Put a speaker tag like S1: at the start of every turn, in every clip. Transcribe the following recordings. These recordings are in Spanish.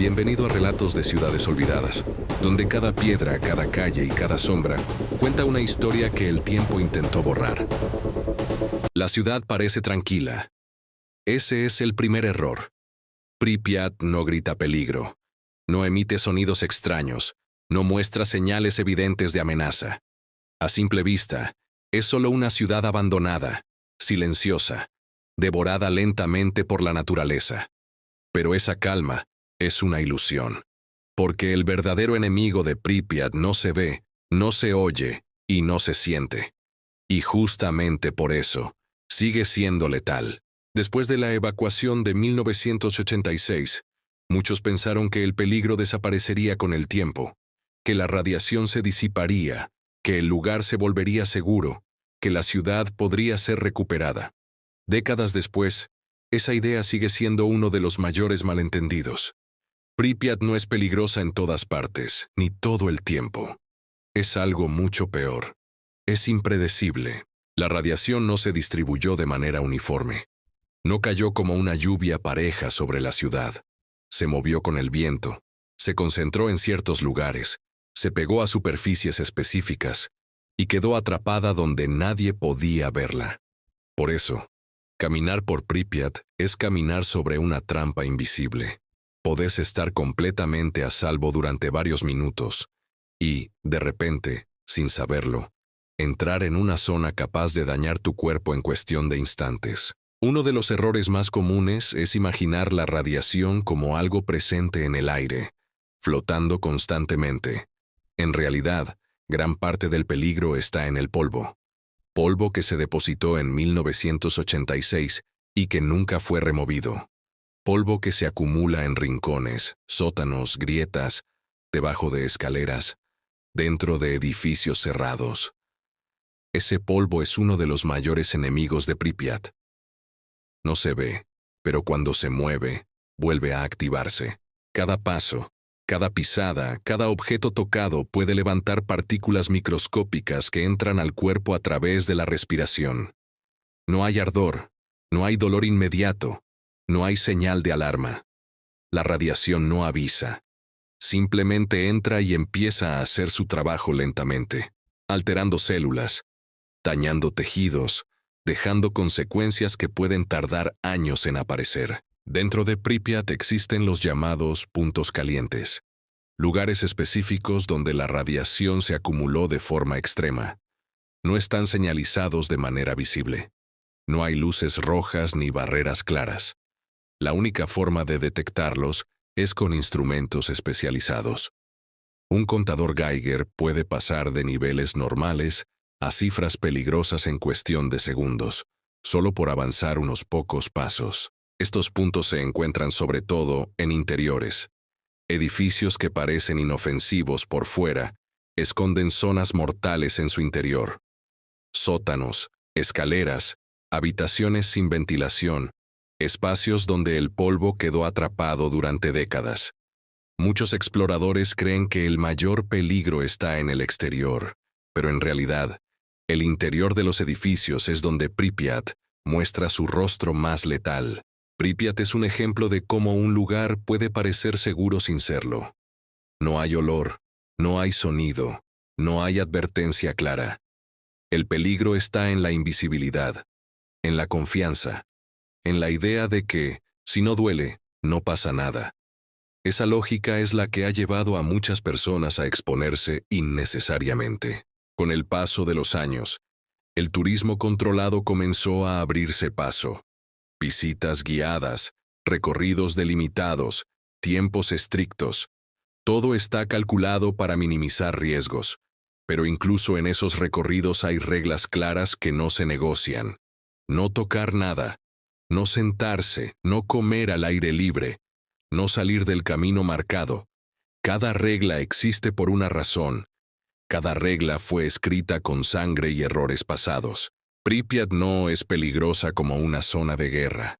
S1: Bienvenido a Relatos de Ciudades Olvidadas, donde cada piedra, cada calle y cada sombra cuenta una historia que el tiempo intentó borrar. La ciudad parece tranquila. Ese es el primer error. Pripyat no grita peligro, no emite sonidos extraños, no muestra señales evidentes de amenaza. A simple vista, es solo una ciudad abandonada, silenciosa, devorada lentamente por la naturaleza. Pero esa calma es una ilusión, porque el verdadero enemigo de Pripyat no se ve, no se oye y no se siente. Y justamente por eso, sigue siendo letal. Después de la evacuación de 1986, muchos pensaron que el peligro desaparecería con el tiempo, que la radiación se disiparía, que el lugar se volvería seguro, que la ciudad podría ser recuperada. Décadas después, esa idea sigue siendo uno de los mayores malentendidos. Pripyat no es peligrosa en todas partes, ni todo el tiempo. Es algo mucho peor. Es impredecible. La radiación no se distribuyó de manera uniforme. No cayó como una lluvia pareja sobre la ciudad. Se movió con el viento, se concentró en ciertos lugares, se pegó a superficies específicas y quedó atrapada donde nadie podía verla. Por eso, caminar por Pripyat es caminar sobre una trampa invisible. Podés estar completamente a salvo durante varios minutos y, de repente, sin saberlo, entrar en una zona capaz de dañar tu cuerpo en cuestión de instantes. Uno de los errores más comunes es imaginar la radiación como algo presente en el aire, flotando constantemente. En realidad, gran parte del peligro está en el polvo. Polvo que se depositó en 1986 y que nunca fue removido. Polvo que se acumula en rincones, sótanos, grietas, debajo de escaleras, dentro de edificios cerrados. Ese polvo es uno de los mayores enemigos de Pripyat. No se ve, pero cuando se mueve, vuelve a activarse. Cada paso, cada pisada, cada objeto tocado puede levantar partículas microscópicas que entran al cuerpo a través de la respiración. No hay ardor, no hay dolor inmediato, no hay señal de alarma. La radiación no avisa. Simplemente entra y empieza a hacer su trabajo lentamente, alterando células, dañando tejidos, dejando consecuencias que pueden tardar años en aparecer. Dentro de Pripyat existen los llamados puntos calientes, lugares específicos donde la radiación se acumuló de forma extrema. No están señalizados de manera visible. No hay luces rojas ni barreras claras. La única forma de detectarlos es con instrumentos especializados. Un contador Geiger puede pasar de niveles normales a cifras peligrosas en cuestión de segundos, solo por avanzar unos pocos pasos. Estos puntos se encuentran sobre todo en interiores. Edificios que parecen inofensivos por fuera, esconden zonas mortales en su interior. Sótanos, escaleras, habitaciones sin ventilación, espacios donde el polvo quedó atrapado durante décadas. Muchos exploradores creen que el mayor peligro está en el exterior, pero en realidad, el interior de los edificios es donde Pripyat muestra su rostro más letal. Pripyat es un ejemplo de cómo un lugar puede parecer seguro sin serlo. No hay olor, no hay sonido, no hay advertencia clara. El peligro está en la invisibilidad, en la confianza, en la idea de que, si no duele, no pasa nada. Esa lógica es la que ha llevado a muchas personas a exponerse innecesariamente. Con el paso de los años, el turismo controlado comenzó a abrirse paso. Visitas guiadas, recorridos delimitados, tiempos estrictos. Todo está calculado para minimizar riesgos, pero incluso en esos recorridos hay reglas claras que no se negocian. No tocar nada, no sentarse, no comer al aire libre, no salir del camino marcado. Cada regla existe por una razón. Cada regla fue escrita con sangre y errores pasados. Pripyat no es peligrosa como una zona de guerra.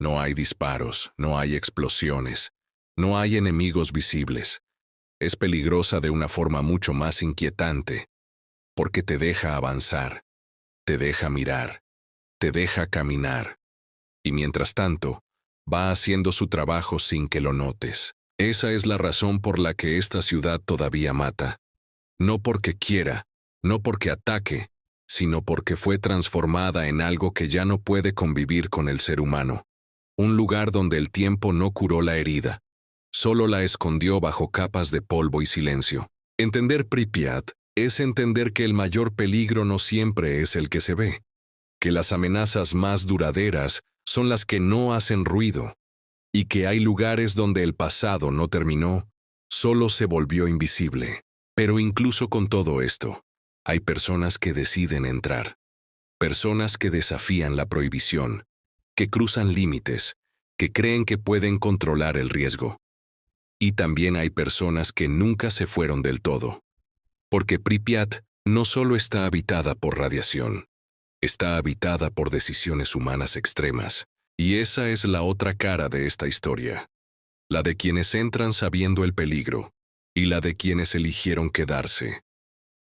S1: No hay disparos, no hay explosiones, no hay enemigos visibles. Es peligrosa de una forma mucho más inquietante, porque te deja avanzar, te deja mirar, te deja caminar. Y mientras tanto, va haciendo su trabajo sin que lo notes. Esa es la razón por la que esta ciudad todavía mata. No porque quiera, no porque ataque, sino porque fue transformada en algo que ya no puede convivir con el ser humano. Un lugar donde el tiempo no curó la herida, solo la escondió bajo capas de polvo y silencio. Entender Pripyat es entender que el mayor peligro no siempre es el que se ve, que las amenazas más duraderas son las que no hacen ruido, y que hay lugares donde el pasado no terminó, solo se volvió invisible. Pero incluso con todo esto, hay personas que deciden entrar, personas que desafían la prohibición, que cruzan límites, que creen que pueden controlar el riesgo. Y también hay personas que nunca se fueron del todo, porque Pripyat no solo está habitada por radiación, está habitada por decisiones humanas extremas, y esa es la otra cara de esta historia, la de quienes entran sabiendo el peligro, y la de quienes eligieron quedarse.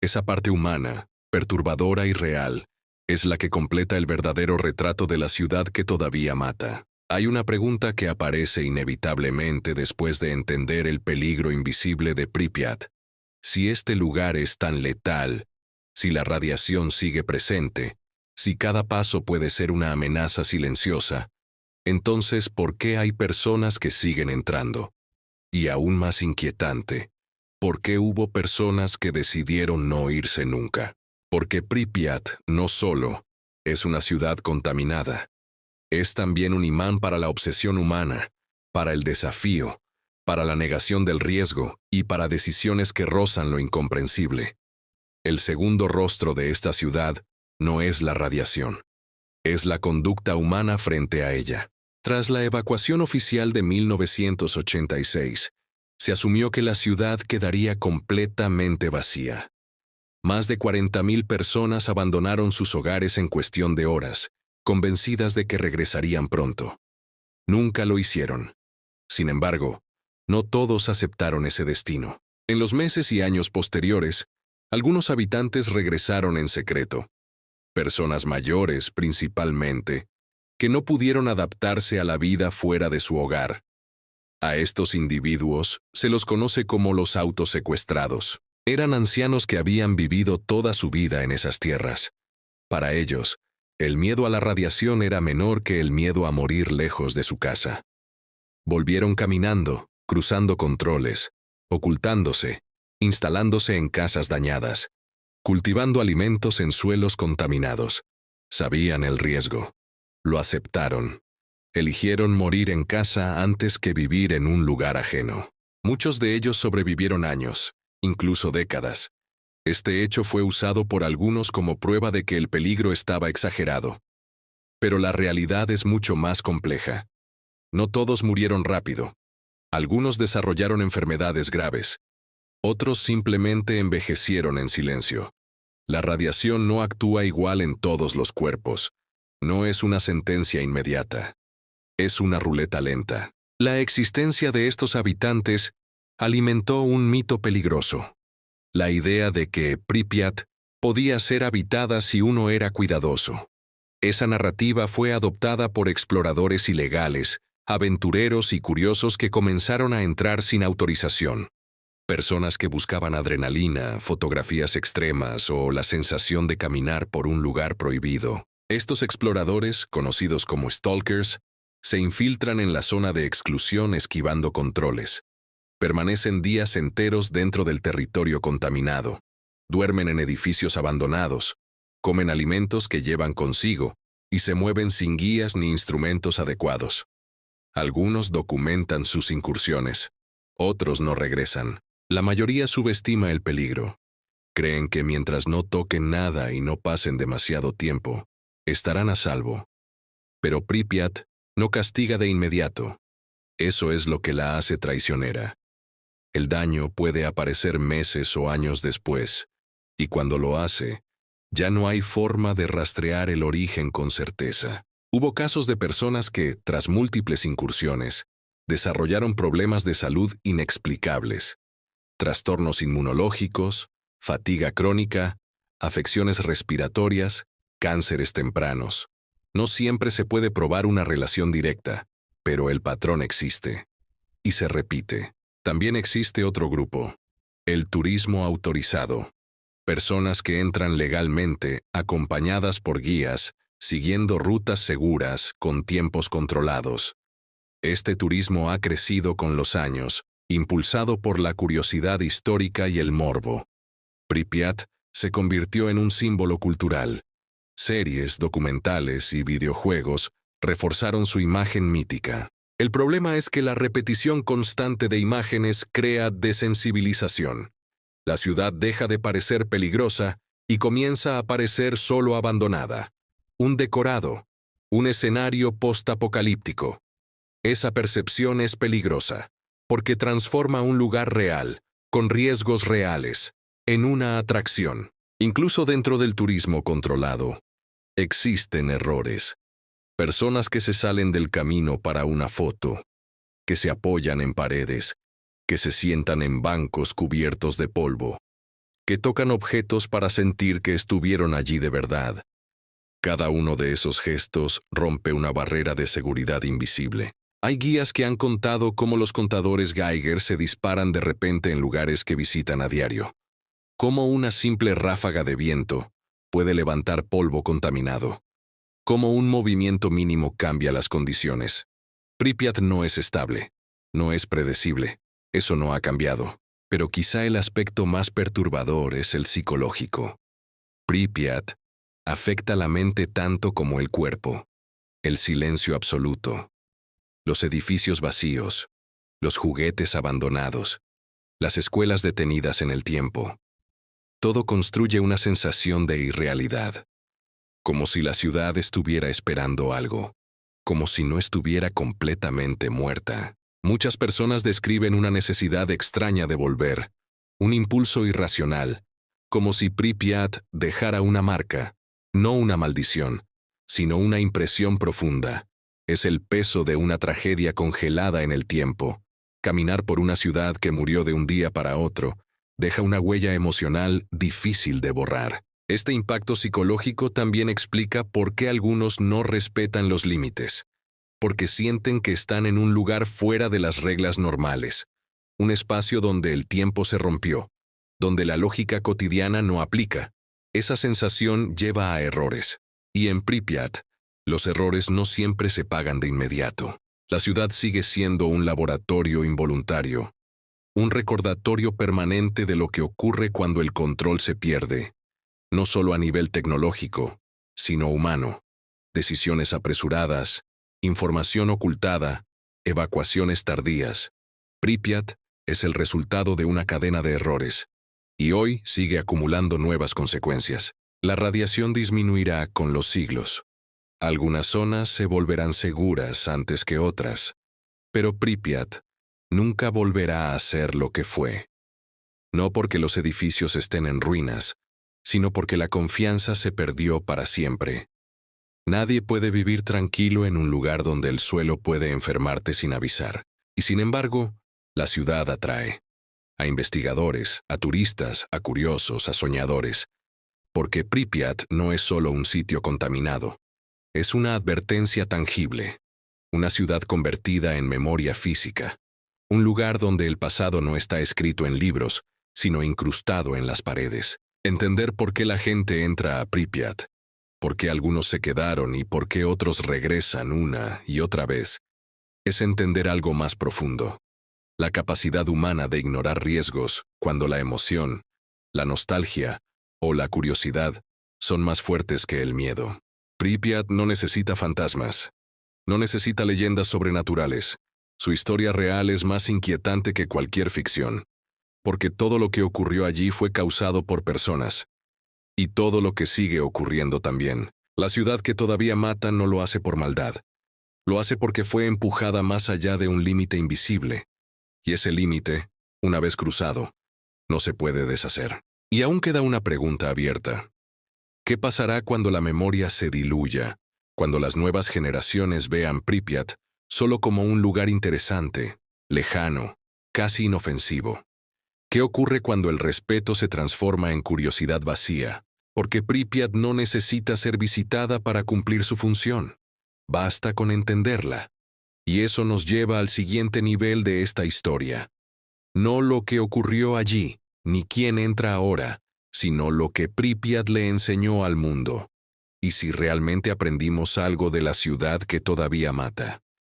S1: Esa parte humana, perturbadora y real, es la que completa el verdadero retrato de la ciudad que todavía mata. Hay una pregunta que aparece inevitablemente después de entender el peligro invisible de Pripyat. Si este lugar es tan letal, si la radiación sigue presente, si cada paso puede ser una amenaza silenciosa, entonces, ¿por qué hay personas que siguen entrando? Y aún más inquietante, ¿por qué hubo personas que decidieron no irse nunca? Porque Pripyat no solo es una ciudad contaminada, es también un imán para la obsesión humana, para el desafío, para la negación del riesgo y para decisiones que rozan lo incomprensible. El segundo rostro de esta ciudad no es la radiación, es la conducta humana frente a ella. Tras la evacuación oficial de 1986, se asumió que la ciudad quedaría completamente vacía. Más de 40.000 personas abandonaron sus hogares en cuestión de horas, convencidas de que regresarían pronto. Nunca lo hicieron. Sin embargo, no todos aceptaron ese destino. En los meses y años posteriores, algunos habitantes regresaron en secreto. Personas mayores, principalmente, que no pudieron adaptarse a la vida fuera de su hogar. A estos individuos se los conoce como los autosecuestrados. Eran ancianos que habían vivido toda su vida en esas tierras. Para ellos, el miedo a la radiación era menor que el miedo a morir lejos de su casa. Volvieron caminando, cruzando controles, ocultándose, instalándose en casas dañadas, cultivando alimentos en suelos contaminados. Sabían el riesgo. Lo aceptaron. Eligieron morir en casa antes que vivir en un lugar ajeno. Muchos de ellos sobrevivieron años, incluso décadas. Este hecho fue usado por algunos como prueba de que el peligro estaba exagerado. Pero la realidad es mucho más compleja. No todos murieron rápido. Algunos desarrollaron enfermedades graves. Otros simplemente envejecieron en silencio. La radiación no actúa igual en todos los cuerpos. No es una sentencia inmediata. Es una ruleta lenta. La existencia de estos habitantes alimentó un mito peligroso. La idea de que Pripyat podía ser habitada si uno era cuidadoso. Esa narrativa fue adoptada por exploradores ilegales, aventureros y curiosos que comenzaron a entrar sin autorización. Personas que buscaban adrenalina, fotografías extremas o la sensación de caminar por un lugar prohibido. Estos exploradores, conocidos como stalkers, se infiltran en la zona de exclusión esquivando controles. Permanecen días enteros dentro del territorio contaminado. Duermen en edificios abandonados. Comen alimentos que llevan consigo y se mueven sin guías ni instrumentos adecuados. Algunos documentan sus incursiones. Otros no regresan. La mayoría subestima el peligro. Creen que mientras no toquen nada y no pasen demasiado tiempo, estarán a salvo. Pero Pripyat no castiga de inmediato. Eso es lo que la hace traicionera. El daño puede aparecer meses o años después, y cuando lo hace, ya no hay forma de rastrear el origen con certeza. Hubo casos de personas que, tras múltiples incursiones, desarrollaron problemas de salud inexplicables, trastornos inmunológicos, fatiga crónica, afecciones respiratorias, cánceres tempranos. No siempre se puede probar una relación directa, pero el patrón existe. Y se repite. También existe otro grupo, el turismo autorizado. Personas que entran legalmente, acompañadas por guías, siguiendo rutas seguras, con tiempos controlados. Este turismo ha crecido con los años, impulsado por la curiosidad histórica y el morbo. Pripyat se convirtió en un símbolo cultural. Series, documentales y videojuegos reforzaron su imagen mítica. El problema es que la repetición constante de imágenes crea desensibilización. La ciudad deja de parecer peligrosa y comienza a parecer solo abandonada. Un decorado, un escenario postapocalíptico. Esa percepción es peligrosa, porque transforma un lugar real, con riesgos reales, en una atracción. Incluso dentro del turismo controlado, existen errores. Personas que se salen del camino para una foto, que se apoyan en paredes, que se sientan en bancos cubiertos de polvo, que tocan objetos para sentir que estuvieron allí de verdad. Cada uno de esos gestos rompe una barrera de seguridad invisible. Hay guías que han contado cómo los contadores Geiger se disparan de repente en lugares que visitan a diario. Cómo una simple ráfaga de viento puede levantar polvo contaminado. Cómo un movimiento mínimo cambia las condiciones. Pripyat no es estable, no es predecible. Eso no ha cambiado. Pero quizá el aspecto más perturbador es el psicológico. Pripyat afecta la mente tanto como el cuerpo. El silencio absoluto. Los edificios vacíos. Los juguetes abandonados. Las escuelas detenidas en el tiempo. Todo construye una sensación de irrealidad. Como si la ciudad estuviera esperando algo. Como si no estuviera completamente muerta. Muchas personas describen una necesidad extraña de volver, un impulso irracional, como si Pripyat dejara una marca, no una maldición, sino una impresión profunda. Es el peso de una tragedia congelada en el tiempo. Caminar por una ciudad que murió de un día para otro deja una huella emocional difícil de borrar. Este impacto psicológico también explica por qué algunos no respetan los límites. Porque sienten que están en un lugar fuera de las reglas normales, un espacio donde el tiempo se rompió, donde la lógica cotidiana no aplica. Esa sensación lleva a errores. Y en Pripyat, los errores no siempre se pagan de inmediato. La ciudad sigue siendo un laboratorio involuntario, un recordatorio permanente de lo que ocurre cuando el control se pierde, no solo a nivel tecnológico, sino humano. Decisiones apresuradas, información ocultada, evacuaciones tardías. Pripyat es el resultado de una cadena de errores, y hoy sigue acumulando nuevas consecuencias. La radiación disminuirá con los siglos. Algunas zonas se volverán seguras antes que otras, pero Pripyat nunca volverá a ser lo que fue. No porque los edificios estén en ruinas, sino porque la confianza se perdió para siempre. Nadie puede vivir tranquilo en un lugar donde el suelo puede enfermarte sin avisar. Y sin embargo, la ciudad atrae. A investigadores, a turistas, a curiosos, a soñadores. Porque Pripyat no es solo un sitio contaminado. Es una advertencia tangible. Una ciudad convertida en memoria física. Un lugar donde el pasado no está escrito en libros, sino incrustado en las paredes. Entender por qué la gente entra a Pripyat. Por qué algunos se quedaron y por qué otros regresan una y otra vez, es entender algo más profundo. La capacidad humana de ignorar riesgos cuando la emoción, la nostalgia o la curiosidad son más fuertes que el miedo. Pripyat no necesita fantasmas. No necesita leyendas sobrenaturales. Su historia real es más inquietante que cualquier ficción. Porque todo lo que ocurrió allí fue causado por personas. Y todo lo que sigue ocurriendo también. La ciudad que todavía mata no lo hace por maldad. Lo hace porque fue empujada más allá de un límite invisible. Y ese límite, una vez cruzado, no se puede deshacer. Y aún queda una pregunta abierta. ¿Qué pasará cuando la memoria se diluya? Cuando las nuevas generaciones vean Pripyat solo como un lugar interesante, lejano, casi inofensivo. ¿Qué ocurre cuando el respeto se transforma en curiosidad vacía? Porque Pripyat no necesita ser visitada para cumplir su función. Basta con entenderla. Y eso nos lleva al siguiente nivel de esta historia. No lo que ocurrió allí, ni quién entra ahora, sino lo que Pripyat le enseñó al mundo. Y si realmente aprendimos algo de la ciudad que todavía mata.